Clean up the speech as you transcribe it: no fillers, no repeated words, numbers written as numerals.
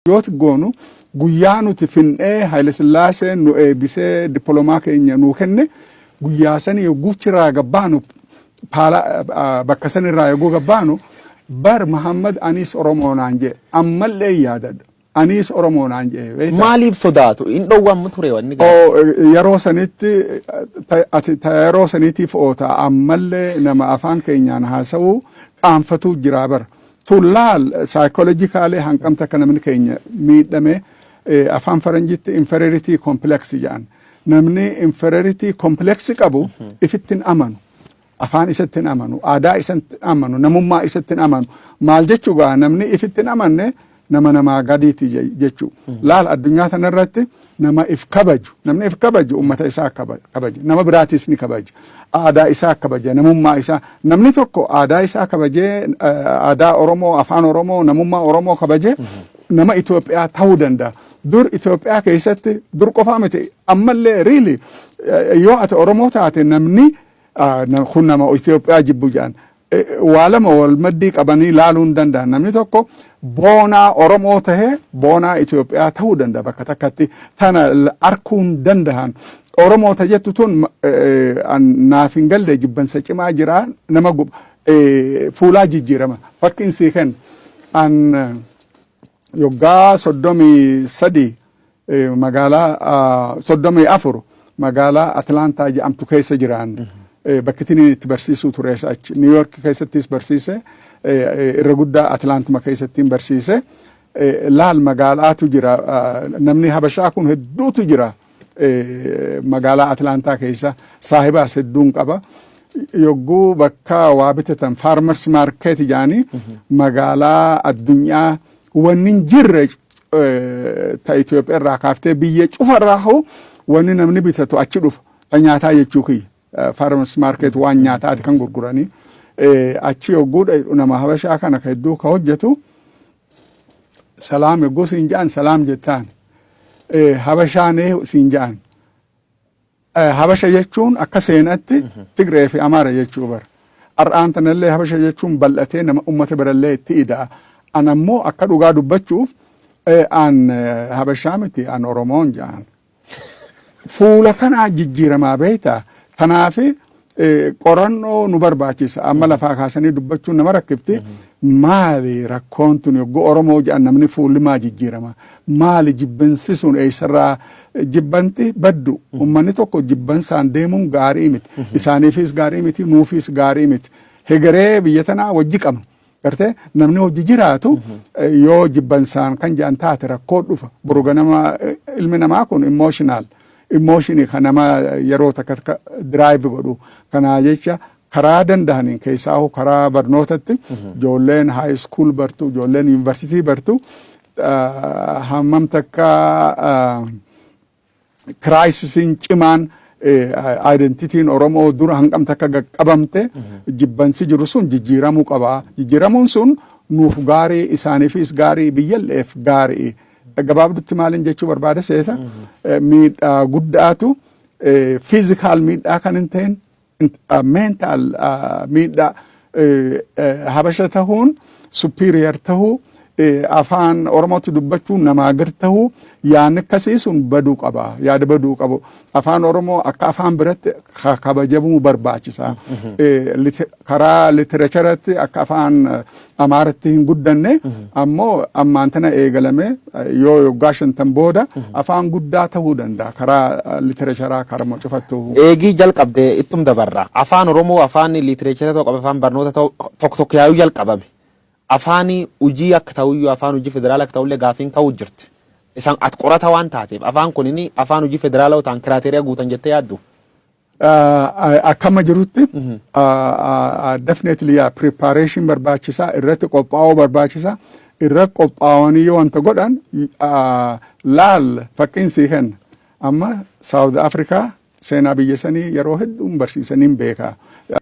Yoot goonu guyyaa nuti fin'ee Haile Sillaasee nu eebbisee dippiloomaa keenya nuu kenne guyyaa sanii yogguu chiraa gabbaanu bakka sanirraa yogguu gabbaanu bar Muhammad Anis Oromoo naan jee ammallee yaadadha. Anis Oromoo naan jee. Maaliif sodaatu? In dhowwamu ture wanni yeroo sanitti yeroo saniitiif oota ammallee nama afaan keenyaan haasa'uu qaanfatu jira bara. Tullaal psychologically hanqamta kana namni keenya miidhame afaan faranjitti inferiority complex jedhan. Namni inferiority complex qabu ifittin amanu. Afaan isattin amanu, aadaa isattin amanu, namummaa isattin amanu. Maal jechuudha namni ifittin amanne nama gadiiti jechuu. Laal addunyaa tanarratti nama if kabaju. Namni if kabaju ummata isaa kabaja. Nama biraatis ni kabaja. Aadaa isaa kabaja. Namummaa isaa. Namni tokko aadaa isaa kabajee aadaa Oromoo, afaan Oromoo, namummaa Oromoo kabajee nama Itoophiyaa ta'uu danda'a. Dur Itoophiyaa keessatti dur qofaa miti ammallee really yoo ati Oromoo taate namni kun nama Itoophiyaa jibbu jedhan. Waa lama wal maddii qabanii laaluun danda'an. Namni tokko boonaa Oromoo tahee boonaa Itoophiyaa ta'uu danda'a bakka takkatti tana arguun danda'an. Oromoo ta jettu tun naaf hin galle jibbansa cimaa jira nama fuulaa jijjiirama. Fakkiin sii kenna. Yoggaa 33 magaalaa 34 magaalaa Atlaantaa jedhamtu keessa jiraan. Bakkitiin itti barsiisuu turees achi New York keessattis barsiise irra guddaa Atlaantuma keessattiin barsiise laal magaalaatu jira namni Habashaa kun hedduutu jira magaalaa Atlaantaa keessa saahibaas hedduun qaba yogguu bakka waa bitatan farmers market jedhanii magaalaa addunyaa wanni jirre ta Itoophiyaa irraa kaaftee biyya cufarraa hoo wanni namni bitatu achi dhufa nyaataa jechuu kiyya. Farmers market waan nyaataati kan gurguranii achi yogguu nama Habashaa kana hedduu ka hojjetu salaam yogguu siin jedhan salaam jettaan Habashaanee siin jedhan Habasha jechuun akka seenatti Tigree fi Amaara jechuu bara har'aan tanallee Habasha jechuun bal'atee nama ummata birallee itti ida'a an ammoo akka dhugaa dubbachuuf an Habashaa miti an Oromoon jedhan fuula kanaa jijjiiramaa beektaa. Kanaafi qorannoo nu barbaachisa amma lafaa kaasanii dubbachuun nama rakkifti maali rakkoon tun yogguu Oromoo jedhan namni fuulli maa jijjiirama maali jibbansi sun eessarraa jibbanti baddu ummanni tokko jibbansaan deemuun gaarii miti isaaniifis gaarii miti nuufis gaarii miti hegeree biyya tanaa wajji qabnu gartee namni hojii jiraatu yoo jibbansaan kan jedhan taate rakkoo dhufa buruga nama ilmi namaa kun emotionii kan nama yeroo takka drive godhu kana jecha karaa danda'aniin keessaa karaa barnootatti ijoolleen high school bartu ijoolleen university bartu hammam takka crisisiin cimaan identitiin Oromoo dura hanqam takka qaqqabamte jibbansi jiru sun jijjiiramuu qaba. Jijjiiramuun sun nuuf gaarii isaaniifis gaarii biyyalleef gaarii. Gabaabdutti maalin jechuu barbaada seeta miidhaa guddaatu physical miidhaa kan hin ta'in mental miidhaa Habasha tahuun superior tahuu afaan Oromootti dubbachuun namaa gad tahuu yaadni akkasii sun baduu qaba yaada baduu qabu afaan Oromoo akka afaan biratti kabajamuu barbaachisa karaa literacharatti akka afaan Amaaratti hin guddanne ammoo ammaan tana eegalame yoo yoggaa 50 booda afaan guddaa tahuu danda'a karaa literacharaa karaa cufattu. Eegii jalqabdee ittum dabarra afaan Oromoo afaan literacharaa tokko afaan barnoota tokko yaa'uu jalqabame. Afaani hojii akka ta'uyyuu afaan hojii federaala akka ta'ullee gaafiin ka'uu jirti. Isaan ati qorata waan taateef afaan kun inni afaan hojii federaalaa ta'an kiraateriyaa guutan jettee yaaddu. Akkama jirutti definitely preparation barbaachisaa irratti qophaa'uu barbaachisaa irra qophaa'anii yoo wanta godhan laal fakkiin sii kenna amma South Africa seenaa biyya sanii yeroo hedduun barsiisaniin beekaa.